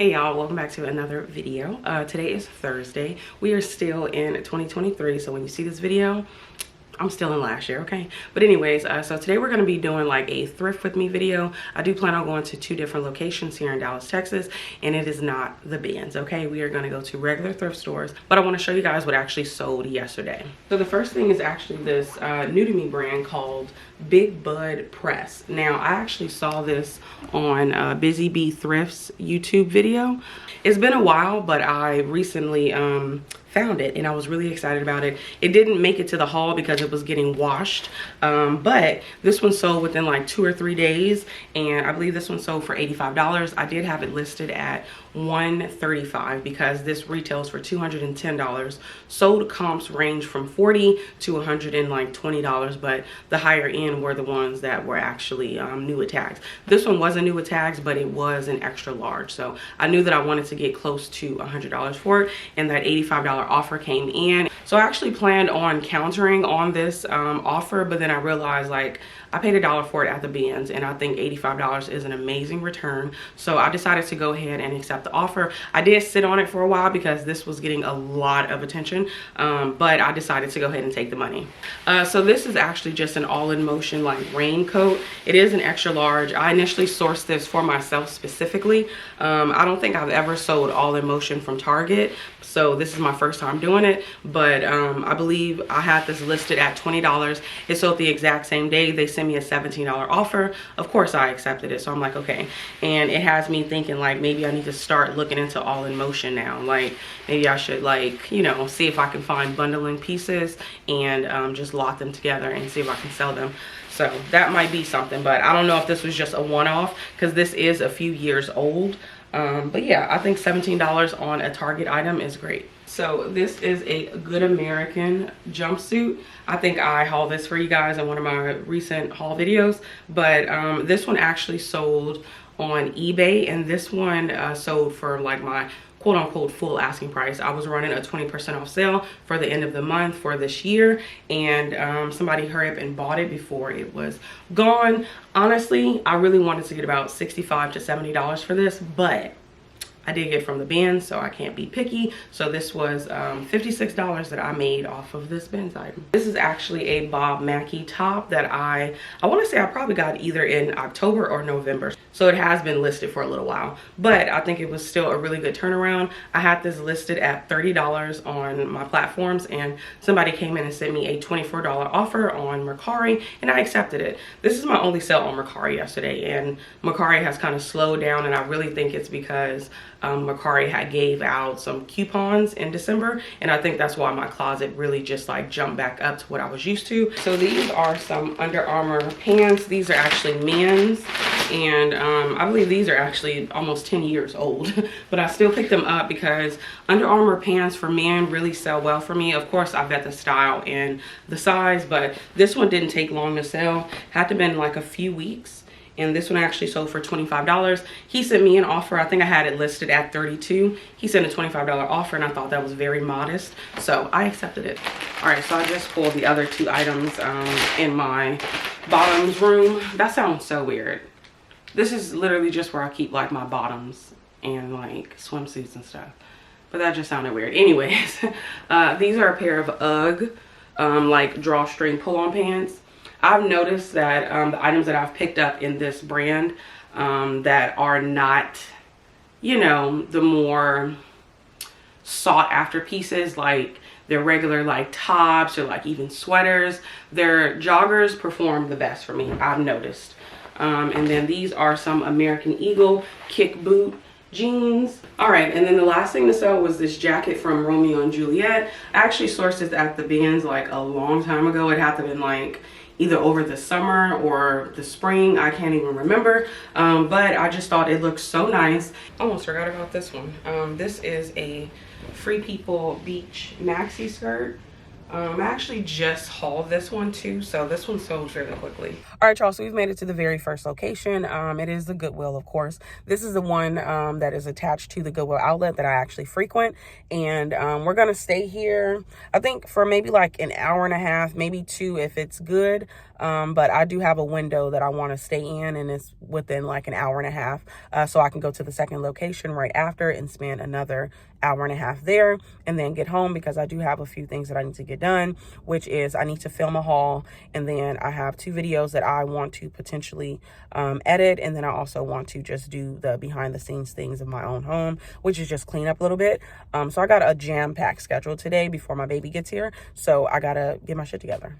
Hey y'all, welcome back to another video. Today is Thursday. We are still in 2023, so when you see this video, I'm still in last year, okay? But anyways, so today we're gonna be doing like a thrift with me video. I do plan on going to 2 different locations here in Dallas, Texas, and it is not the bins, okay? We are gonna go to regular thrift stores, but I wanna show you guys what actually sold yesterday. So the first thing is actually this new to me brand called Big Bud Press. Now, I actually saw this on Busy Bee Thrift's YouTube video. It's been a while, but I recently found it and I was really excited about it. It didn't make it to the haul because it was getting washed, but this one sold within like 2 or 3 days, and I believe this one sold for $85. I did have it listed at $135 because this retails for $210. Sold comps range from $40 to $120, but the higher end were the ones that were actually new at tags. This one wasn't new at tags, but it was an extra large, so I knew that I wanted to get close to $100 for it, and that $85 offer came in. So I actually planned on countering on this offer, but then I realized like I paid $1 for it at the bins, and I think $85 is an amazing return. So I decided to go ahead and accept the offer. I did sit on it for a while because this was getting a lot of attention, but I decided to go ahead and take the money. So this is actually just an all-in-motion like raincoat. It is an extra large. I initially sourced this for myself specifically. I don't think I've ever sold all-in-motion from Target, so this is my first time doing it, but I believe I had this listed at $20. It sold the exact same day. They sent me a $17 offer. Of course I accepted it, so I'm like, okay. And it has me thinking like maybe I need to start looking into all-in-motion now. Like maybe I should, like, you know, see if I can find bundling pieces and just lock them together and see if I can sell them. So that might be something, but I don't know if this was just a one-off because this is a few years old. But yeah, I think $17 on a Target item is great. So this is a Good American jumpsuit. I think I hauled this for you guys in one of my recent haul videos, but this one actually sold on eBay, and this one sold for like my quote-unquote full asking price. I was running a 20% off sale for the end of the month for this year, and somebody hurried up and bought it before it was gone. Honestly, I really wanted to get about $65 to $70 for this, but I did get from the bins, so I can't be picky. So this was $56 that I made off of this bins item. This is actually a Bob Mackie top that I want to say I probably got either in October or November. So it has been listed for a little while, but I think it was still a really good turnaround. I had this listed at $30 on my platforms, and somebody came in and sent me a $24 offer on Mercari, and I accepted it. This is my only sale on Mercari yesterday, and Mercari has kind of slowed down, and I really think it's because Mercari had gave out some coupons in December, and I think that's why my closet really just like jumped back up to what I was used to. So these are some Under Armour pants. These are actually men's, and I believe these are actually almost 10 years old, but I still picked them up because Under Armour pants for men really sell well for me. Of course, I bet the style and the size, but this one didn't take long to sell. Had to been like a few weeks. And this one actually sold for $25. He sent me an offer. I think I had it listed at $32. He sent a $25 offer, and I thought that was very modest, so I accepted it. All right, so I just pulled the other 2 items in my bottoms room. That sounds so weird. This is literally just where I keep like my bottoms and like swimsuits and stuff, but that just sounded weird. Anyways, these are a pair of UGG like drawstring pull-on pants. I've noticed that the items that I've picked up in this brand that are not, you know, the more sought after pieces, like their regular like tops or like even sweaters, their joggers perform the best for me, I've noticed. And then these are some American Eagle kick boot jeans. All right, and then the last thing to sell was this jacket from Romeo and Juliet. I actually sourced this at the bins like a long time ago. It had to have been like either over the summer or the spring, I can't even remember, but I just thought it looked so nice. Almost forgot about this one. This is a Free People beach maxi skirt. I actually just hauled this one too, so this one sold fairly quickly. All right, y'all, so we've made it to the very first location. It is the Goodwill, of course. This is the one that is attached to the Goodwill outlet that I actually frequent. And we're gonna stay here, I think, for maybe like an hour and a half, maybe 2 if it's good. But I do have a window that I want to stay in, and it's within like an hour and a half. So I can go to the second location right after and spend another hour and a half there and then get home, because I do have a few things that I need to get done, which is I need to film a haul, and then I have 2 videos that I want to potentially edit, and then I also want to just do the behind the scenes things of my own home, which is just clean up a little bit. So I got a jam-packed schedule today before my baby gets here, so I gotta get my shit together.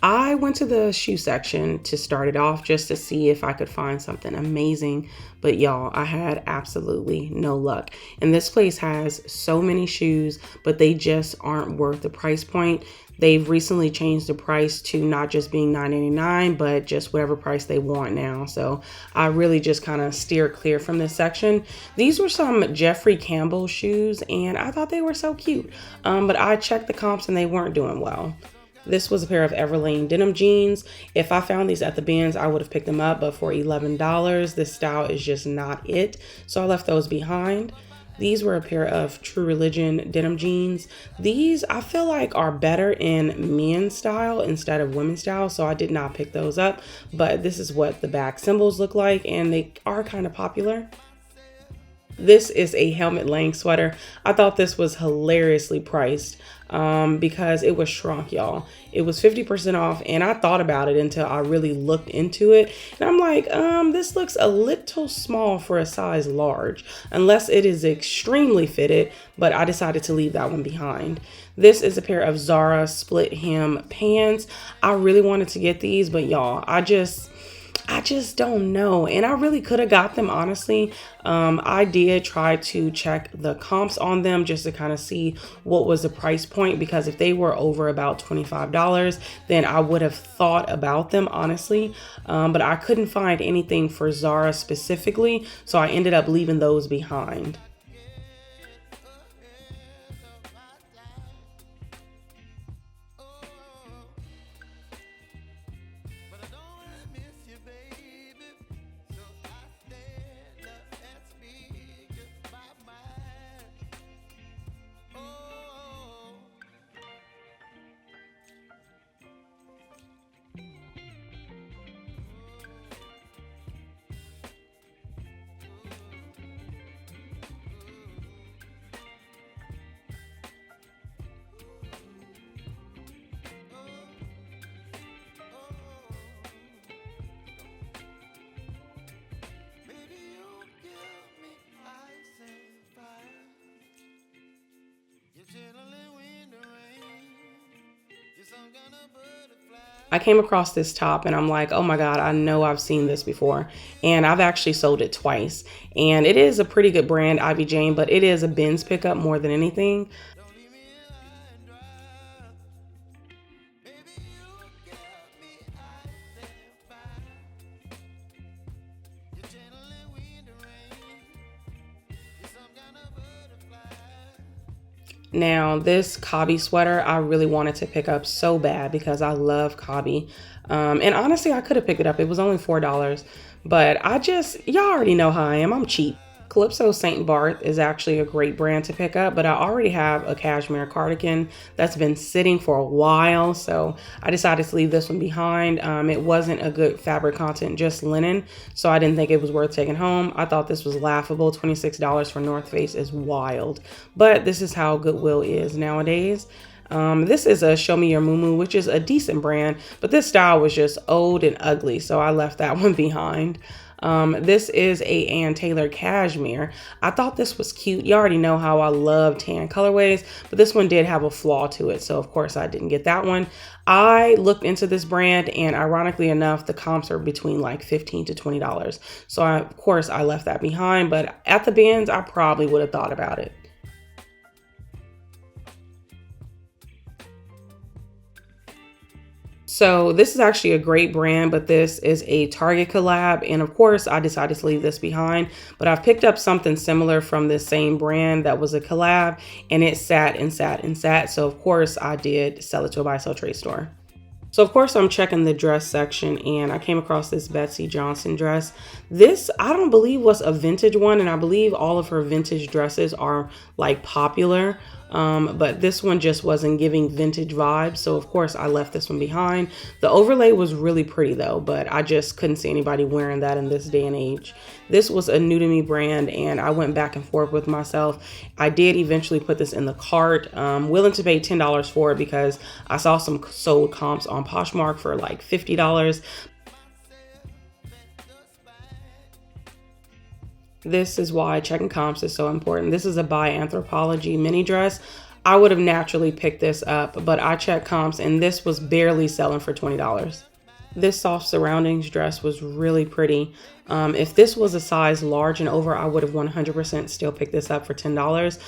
I went to the shoe section to start it off just to see if I could find something amazing. But y'all, I had absolutely no luck. And this place has so many shoes, but they just aren't worth the price point. They've recently changed the price to not just being $9.99, but just whatever price they want now. So I really just kind of steer clear from this section. These were some Jeffrey Campbell shoes, and I thought they were so cute. But I checked the comps and they weren't doing well. This was a pair of Everlane denim jeans. If I found these at the bins, I would have picked them up, but for $11, this style is just not it. So I left those behind. These were a pair of True Religion denim jeans. These I feel like are better in men's style instead of women's style, so I did not pick those up. But this is what the back symbols look like, and they are kind of popular. This is a ℙ𝕃𝕋 sweater. I thought this was hilariously priced because it was shrunk, y'all. It was 50% off, and I thought about it until I really looked into it. And I'm like, this looks a little small for a size large, unless it is extremely fitted, but I decided to leave that one behind. This is a pair of Zara split hem pants. I really wanted to get these, but y'all, I just don't know. And I really could have got them, honestly. I did try to check the comps on them just to kind of see what was the price point, because if they were over about $25, then I would have thought about them, honestly. But I couldn't find anything for Zara specifically, so I ended up leaving those behind. I came across this top and I'm like, oh my God, I know I've seen this before. And I've actually sold it twice. And it is a pretty good brand, Ivy Jane, but it is a bins pickup more than anything. Now, this 𝕊𝕝 sweater, I really wanted to pick up so bad because I love 𝕊𝕝. And honestly, I could have picked it up. It was only $4. But y'all already know how I am. I'm cheap. Calypso St. Barth is actually a great brand to pick up, but I already have a cashmere cardigan that's been sitting for a while, so I decided to leave this one behind. It wasn't a good fabric content, just linen, so I didn't think it was worth taking home. I thought this was laughable. $26 for North Face is wild, but this is how Goodwill is nowadays. This is a 𝕍𝕀𝔻𝕊𝕋, which is a decent brand, but this style was just old and ugly, so I left that one behind. This is a Ann Taylor cashmere. I thought this was cute. You already know how I love tan colorways, but this one did have a flaw to it, so of course I didn't get that one. I looked into this brand, and ironically enough, the comps are between like $15 to $20. So of course I left that behind, but at the bins, I probably would have thought about it. So this is actually a great brand, but this is a Target collab. And of course, I decided to leave this behind, but I've picked up something similar from this same brand that was a collab, and it sat and sat and sat. So of course I did sell it to a buy sell trade store. So of course I'm checking the dress section, and I came across this Betsey Johnson dress. This, I don't believe, was a vintage one, and I believe all of her vintage dresses are like popular. But this one just wasn't giving vintage vibes, so of course I left this one behind. The overlay was really pretty though, but I just couldn't see anybody wearing that in this day and age. This was a new to me brand, and I went back and forth with myself. I did eventually put this in the cart, willing to pay $10 for it because I saw some sold comps on Poshmark for like $50. This is why checking comps is so important. This is a 𝕀ℕ𝕊𝕋 mini dress. I would have naturally picked this up, but I checked comps and this was barely selling for $20. This soft surroundings dress was really pretty. If this was a size large and over, I would have 100% still picked this up for $10.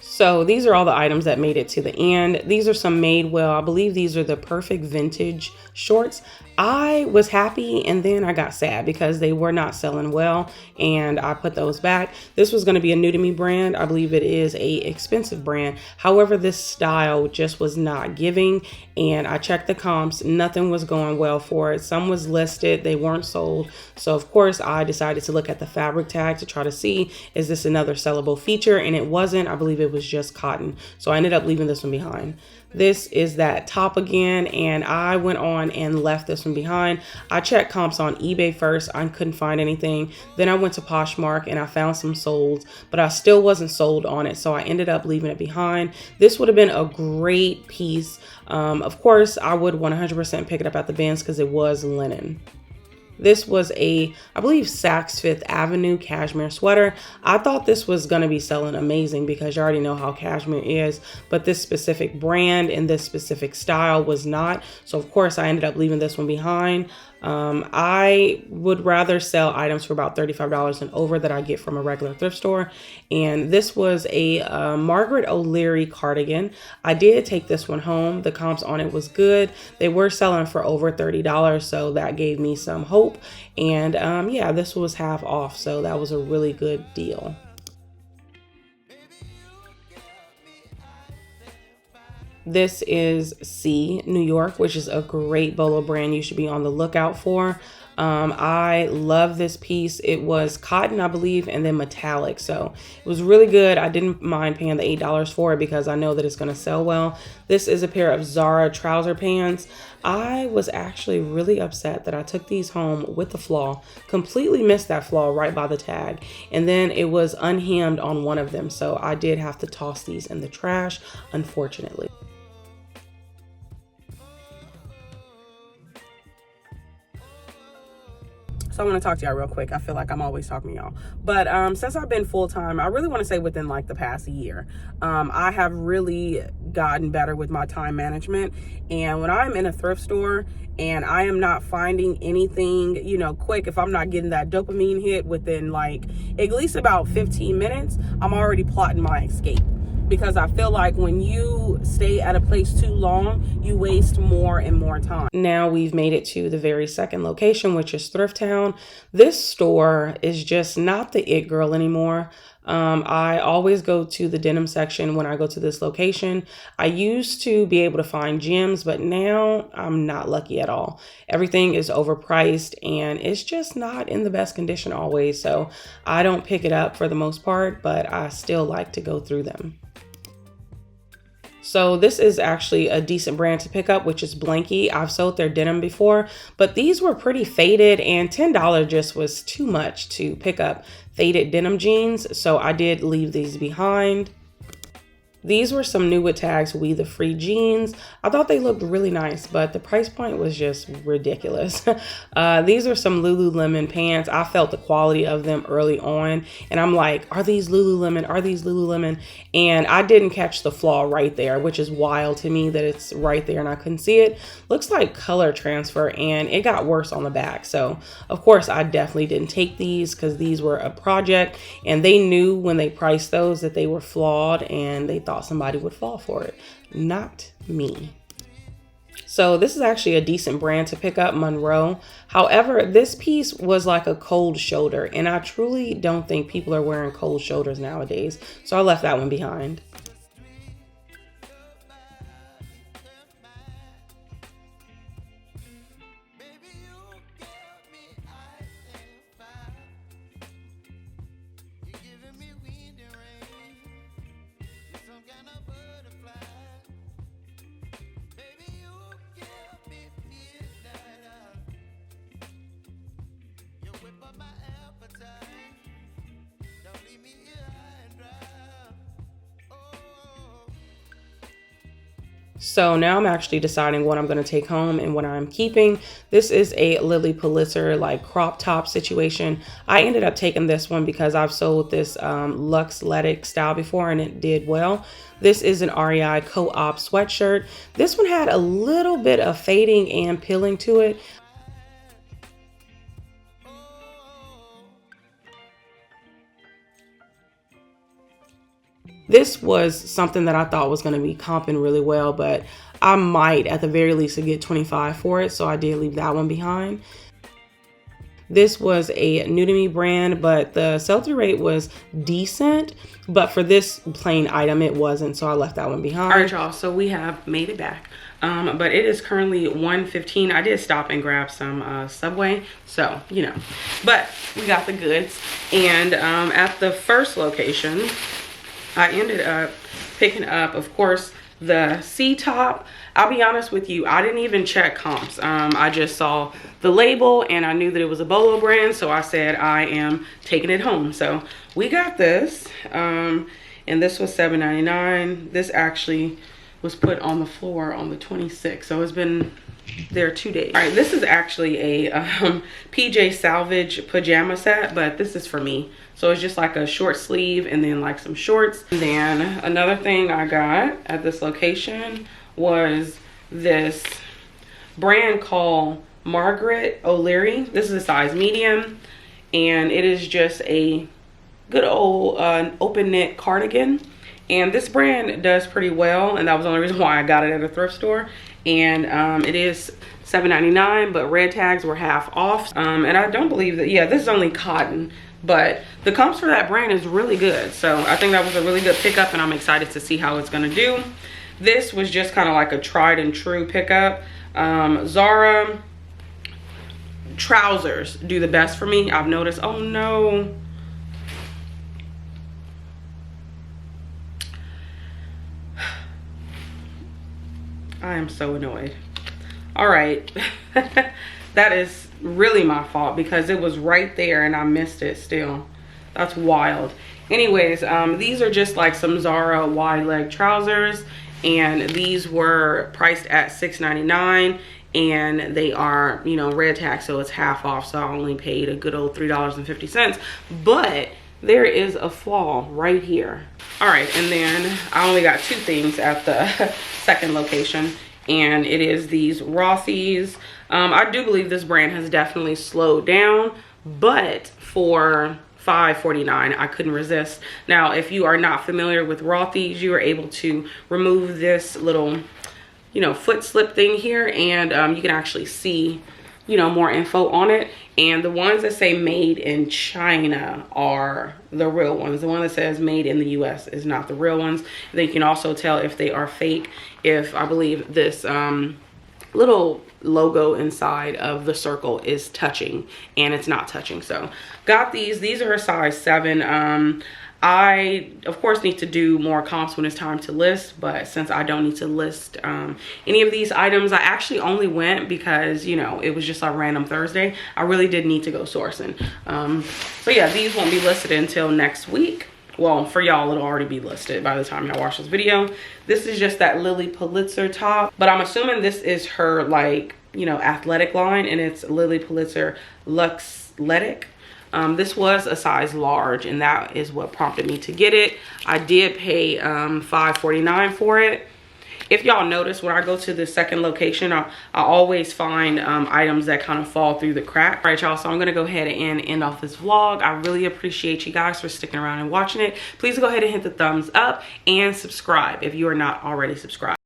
So these are all the items that made it to the end. These are some Madewell. I believe these are the perfect vintage shorts. I was happy, and then I got sad because they were not selling well, and I put those back. This was going to be a new to me brand. I believe it is a expensive brand. However, this style just was not giving, and I checked the comps. Nothing was going well for it. Some was listed, they weren't sold. So of course I decided to look at the fabric tag to try to see, is this another sellable feature? And it wasn't. I believe it was just cotton. So I ended up leaving this one behind. This is that top again, and I went on and left this one behind. I checked comps on eBay first. I couldn't find anything. Then I went to Poshmark and I found some solds, but I still wasn't sold on it, so I ended up leaving it behind. This would have been a great piece. Of course, I would 100% pick it up at the bins because it was linen. This was a, I believe, Saks Fifth Avenue cashmere sweater. I thought this was going to be selling amazing because you already know how cashmere is, but this specific brand and this specific style was not. So of course I ended up leaving this one behind. I would rather sell items for about $35 and over that I get from a regular thrift store. And this was a Margaret O'Leary cardigan. I did take this one home. The comps on it was good. They were selling for over $30, so that gave me some hope. And yeah, this was half off, so that was a really good deal. This is New York, which is a great BOLO brand you should be on the lookout for. I love this piece. It was cotton, I believe, and then metallic. So it was really good. I didn't mind paying the $8 for it because I know that it's going to sell well. This is a pair of Zara trouser pants. I was actually really upset that I took these home with the flaw, completely missed that flaw right by the tag. And then it was unhemmed on one of them. So I did have to toss these in the trash, unfortunately. So I want to talk to y'all real quick. I feel like I'm always talking to y'all. But since I've been full-time, I really want to say within like the past year, I have really gotten better with my time management. And when I'm in a thrift store and I am not finding anything, you know, quick, if I'm not getting that dopamine hit within like at least about 15 minutes, I'm already plotting my escape. Because I feel like when you stay at a place too long, you waste more and more time. Now we've made it to the very second location, which is Thrift Town. This store is just not the it girl anymore. I always go to the denim section when I go to this location. I used to be able to find gems, but now I'm not lucky at all. Everything is overpriced and it's just not in the best condition always. So I don't pick it up for the most part, but I still like to go through them. So this is actually a decent brand to pick up, which is 𝕃𝕇. I've sold their denim before, but these were pretty faded and $10 just was too much to pick up faded denim jeans. So I did leave these behind. These were some new with tags, We the Free jeans. I thought they looked really nice, but the price point was just ridiculous. These are some Lululemon pants. I felt the quality of them early on, and I'm like, are these Lululemon? Are these Lululemon? And I didn't catch the flaw right there, which is wild to me that it's right there and I couldn't see it. Looks like color transfer, and it got worse on the back. So of course I definitely didn't take these because these were a project, and they knew when they priced those that they were flawed, and they thought somebody would fall for it. Not me. So this is actually a decent brand to pick up, Monroe. However, this piece was like a cold shoulder, and I truly don't think people are wearing cold shoulders nowadays. So I left that one behind. So now I'm actually deciding what I'm going to take home and what I'm keeping. This is a Lily Pulitzer like crop top situation. I ended up taking this one because I've sold this 𝕬𝕁 style before and it did well. This is an REI co-op sweatshirt. This one had a little bit of fading and peeling to it. This was something that I thought was going to be comping really well, but I might at the very least get 25 for it, so I did leave that one behind. This was a new to me brand, but the sell-through rate was decent, but for this plain item it wasn't, so I left that one behind. All right, y'all, so we have made it back, but it is currently 1:15. I did stop and grab some Subway, so you know, but we got the goods. And at the first location, I ended up picking up, of course, the C-top. I'll be honest with you, I didn't even check comps. I just saw the label and I knew that it was a BOLO brand, so I said I am taking it home. So we got this, and this was $7.99. This actually was put on the floor on the 26th, so it's been there 2 days. All right, this is actually a PJ Salvage pajama set, but this is for me. So it's just like a short sleeve and then like some shorts. And then another thing I got at this location was this brand called Margaret O'Leary. This is a size medium, and it is just a good old open knit cardigan. And this brand does pretty well, and that was the only reason why I got it at a thrift store. And it is $7.99, but red tags were half off. And I don't believe that, yeah, this is only cotton, but the comps for that brand is really good. So I think that was a really good pickup, and I'm excited to see how it's gonna do. This was just kind of like a tried and true pickup. Zara trousers do the best for me, I've noticed. Oh no. I am so annoyed. All right. That is really my fault because it was right there and I missed it still. That's wild. Anyways, these are just like some Zara wide leg trousers, and these were priced at $6.99, and they are, you know, red tag, so it's half off, so I only paid a good old $3.50. But there is a flaw right here. All right, and then I only got two things at the second location, and it is these Rothy's. I do believe this brand has definitely slowed down, but for $5.49 I couldn't resist. Now, if you are not familiar with Rothy's, you are able to remove this little, you know, foot slip thing here, and you can actually see, you know, more info on it. And the ones that say made in China are the real ones. The one that says made in the US is not the real ones. They can also tell if they are fake if, I believe, this little logo inside of the circle is touching, and it's not touching. So got these are a size 7. I of course need to do more comps when it's time to list, but since I don't need to list any of these items, I actually only went because, you know, it was just a random Thursday. I really did need to go sourcing. So yeah, these won't be listed until next week. Well, for y'all, it'll already be listed by the time y'all watch this video. This is just that Lily Pulitzer top, but I'm assuming this is her, like, you know, athletic line, and it's Lily Pulitzer 𝕬𝕁. This was a size large, and that is what prompted me to get it. I did pay $5.49 for it. If y'all notice, when I go to the second location, I always find items that kind of fall through the crack. All right, y'all, so I'm gonna go ahead and end off this vlog. I really appreciate you guys for sticking around and watching it. Please go ahead and hit the thumbs up and subscribe if you are not already subscribed.